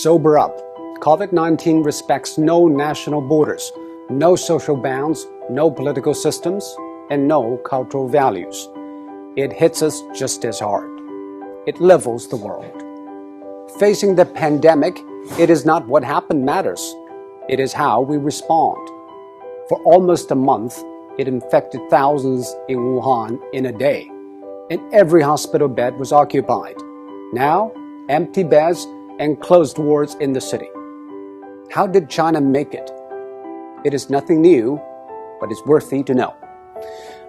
Sober up. COVID-19 respects no national borders, no social bounds, no political systems, and no cultural values. It hits us just as hard. It levels the world. Facing the pandemic, it is not what happened matters. It is how we respond. For almost a month, it infected thousands in Wuhan in a day, and every hospital bed was occupied. Now, empty beds and closed wards in the city. How did China make it? It is nothing new, but it's worthy to know.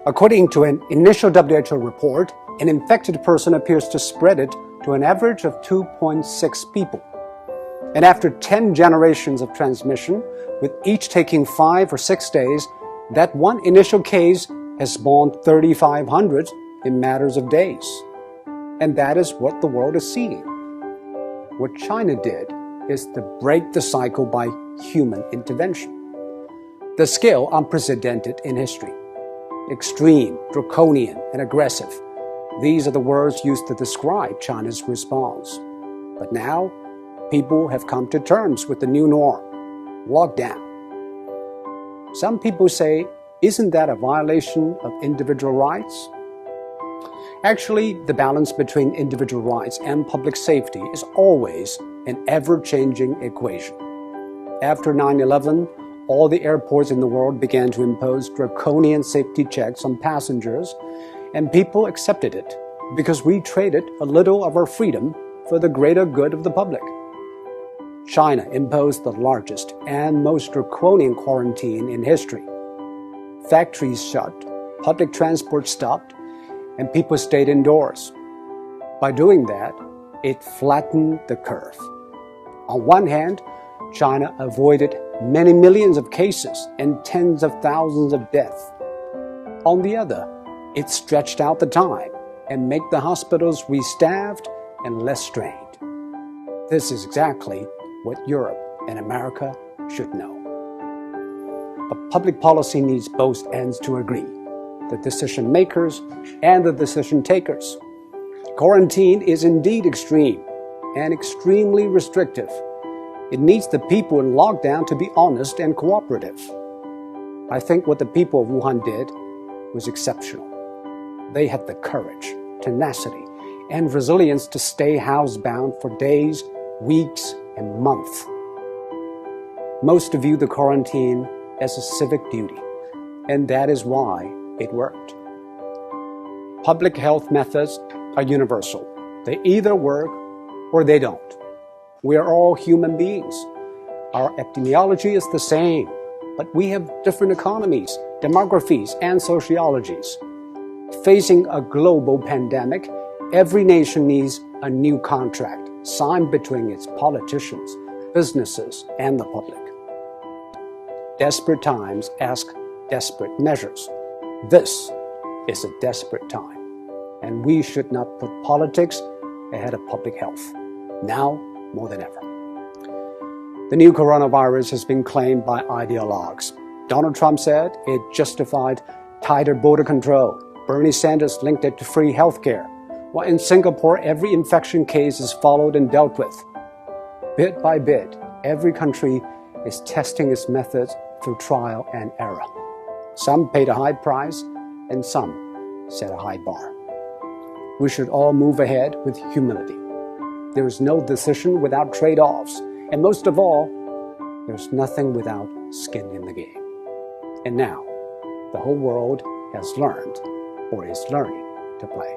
According to an initial WHO report, an infected person appears to spread it to an average of 2.6 people. And after 10 generations of transmission, with each taking 5 or 6 days, that one initial case has spawned 3,500 in matters of days. And that is what the world is seeing. What China did is to break the cycle by human intervention. The scale unprecedented in history. Extreme, draconian, and aggressive. These are the words used to describe China's response. But now, people have come to terms with the new norm, lockdown. Some people say, isn't that a violation of individual rights? Actually, the balance between individual rights and public safety is always an ever-changing equation. After 9/11, all the airports in the world began to impose draconian safety checks on passengers, and people accepted it because we traded a little of our freedom for the greater good of the public. China imposed the largest and most draconian quarantine in history. Factories shut, public transport stopped, and people stayed indoors. By doing that, it flattened the curve. On one hand, China avoided many millions of cases and tens of thousands of deaths. On the other, it stretched out the time and made the hospitals restaffed and less strained. This is exactly what Europe and America should know. But public policy needs both ends to agree, the decision makers and the decision takers. Quarantine is indeed extreme and extremely restrictive. It needs the people in lockdown to be honest and cooperative. I think what the people of Wuhan did was exceptional. They had the courage, tenacity, and resilience to stay housebound for days, weeks, and months. Most view the quarantine as a civic duty, and that is why it worked. Public health methods are universal. They either work or they don't. We are all human beings. Our epidemiology is the same, but we have different economies, demographies, and sociologies. Facing a global pandemic, every nation needs a new contract signed between its politicians, businesses, and the public. Desperate times ask desperate measures. This is a desperate time, and we should not put politics ahead of public health, now more than ever. The new coronavirus has been claimed by ideologues. Donald Trump said it justified tighter border control. Bernie Sanders linked it to free healthcare, while in Singapore, every infection case is followed and dealt with. Bit by bit, every country is testing its methods through trial and error. Some paid a high price, and some set a high bar. We should all move ahead with humility. There is no decision without trade-offs, and most of all, there's nothing without skin in the game. And now, the whole world has learned, or is learning, to play.